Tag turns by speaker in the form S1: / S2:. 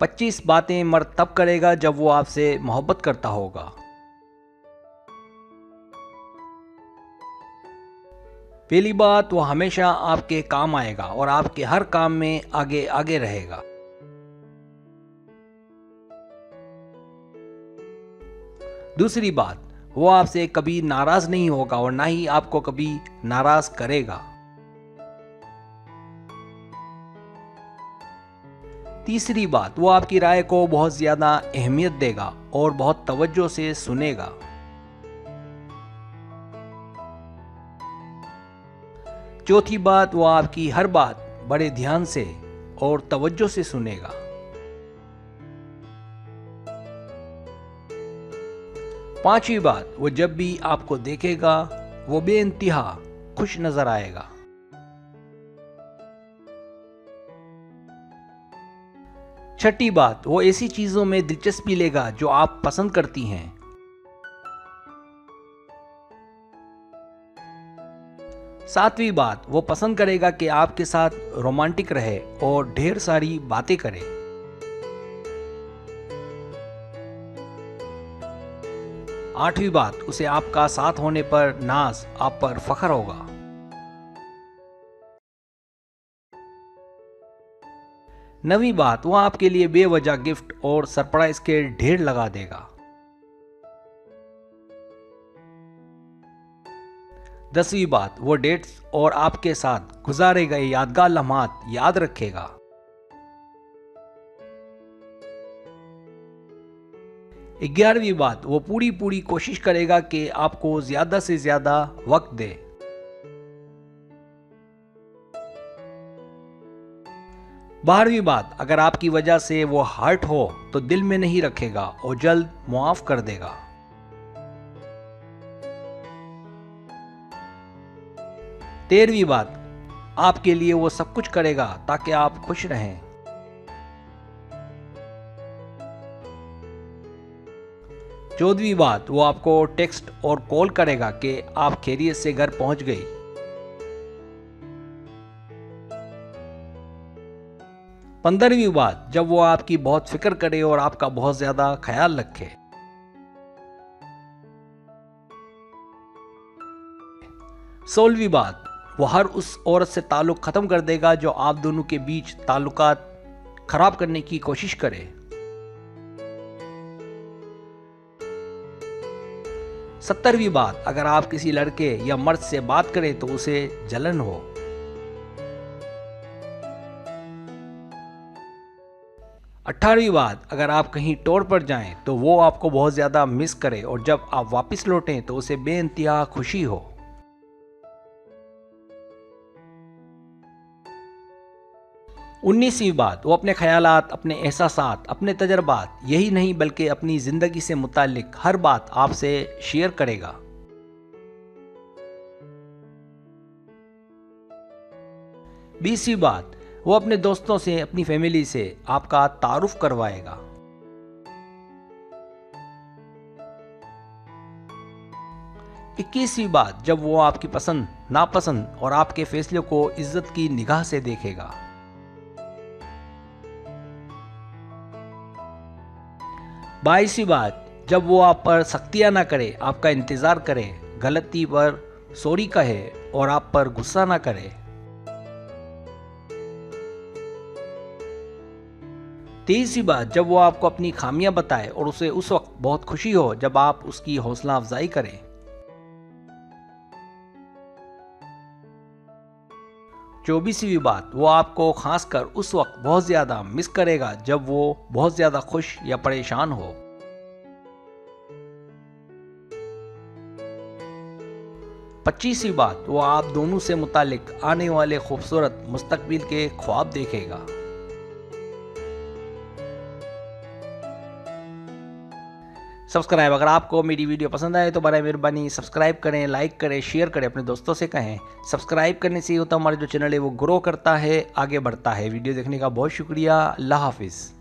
S1: 25 बातें मर्द तब करेगा जब वो आपसे मोहब्बत करता होगा। पहली बात, वो हमेशा आपके काम आएगा और आपके हर काम में आगे आगे रहेगा। दूसरी बात, वो आपसे कभी नाराज नहीं होगा और ना ही आपको कभी नाराज करेगा। तीसरी बात, वो आपकी राय को बहुत ज्यादा अहमियत देगा और बहुत तवज्जो से सुनेगा। चौथी बात, वो आपकी हर बात बड़े ध्यान से और तवज्जो से सुनेगा। पांचवी बात, वो जब भी आपको देखेगा वो बेइंतहा खुश नजर आएगा। छठी बात, वो ऐसी चीजों में दिलचस्पी लेगा जो आप पसंद करती हैं। सातवीं बात, वो पसंद करेगा कि आपके साथ रोमांटिक रहे और ढेर सारी बातें करे। आठवीं बात, उसे आपका साथ होने पर नाज, आप पर फख्र होगा। नवीं बात, वो आपके लिए बेवजह गिफ्ट और सरप्राइज के ढेर लगा देगा। 10वीं बात, वो डेट्स और आपके साथ गुजारे गए यादगार लम्हात याद रखेगा। 11वीं बात, वो पूरी कोशिश करेगा कि आपको ज्यादा से ज्यादा वक्त दे। 12वीं बात, अगर आपकी वजह से वो हर्ट हो तो दिल में नहीं रखेगा और जल्द मुआफ कर देगा। 13वीं बात, आपके लिए वो सब कुछ करेगा ताकि आप खुश रहें। 14वीं बात, वो आपको टेक्स्ट और कॉल करेगा कि आप खैरियत से घर पहुंच गई। 15वीं बात, जब वो आपकी बहुत फिक्र करे और आपका बहुत ज्यादा ख्याल रखे। 16वीं बात, वो हर उस औरत से ताल्लुक खत्म कर देगा जो आप दोनों के बीच ताल्लुकात खराब करने की कोशिश करे। 70वीं बात, अगर आप किसी लड़के या मर्द से बात करें तो उसे जलन हो। 18वीं बात, अगर आप कहीं टूर पर जाएं तो वो आपको बहुत ज्यादा मिस करे और जब आप वापस लौटें तो उसे बेइंतहा खुशी हो। 19वीं बात, वो अपने ख्यालात, अपने एहसासात, अपने तजर्बात, यही नहीं बल्कि अपनी जिंदगी से मुताल्लिक हर बात आपसे शेयर करेगा। 20वीं बात, वो अपने दोस्तों से, अपनी फैमिली से आपका तारुफ करवाएगा। 21वीं बात, जब वो आपकी पसंद, नापसंद और आपके फैसले को इज्जत की निगाह से देखेगा। 22वीं बात, जब वो आप पर सख्तियां ना करे, आपका इंतजार करे, गलती पर सॉरी कहे और आप पर गुस्सा ना करे। 23वीं बात, जब वो आपको अपनी खामियां बताए और उसे उस वक्त बहुत खुशी हो जब आप उसकी हौसला अफजाई करें। 24वीं बात, वो आपको खासकर उस वक्त बहुत ज्यादा मिस करेगा जब वो बहुत ज्यादा खुश या परेशान हो। 25वीं बात, वो आप दोनों से मुतालिक आने वाले खूबसूरत मुस्तकबिल के ख्वाब देखेगा। सब्सक्राइब, अगर आपको मेरी वीडियो पसंद आए तो बराए मेहरबानी सब्सक्राइब करें, लाइक करें, शेयर करें, अपने दोस्तों से कहें। सब्सक्राइब करने से ही होता हमारा जो चैनल है वो ग्रो करता है, आगे बढ़ता है। वीडियो देखने का बहुत शुक्रिया। अल्लाह हाफिज़।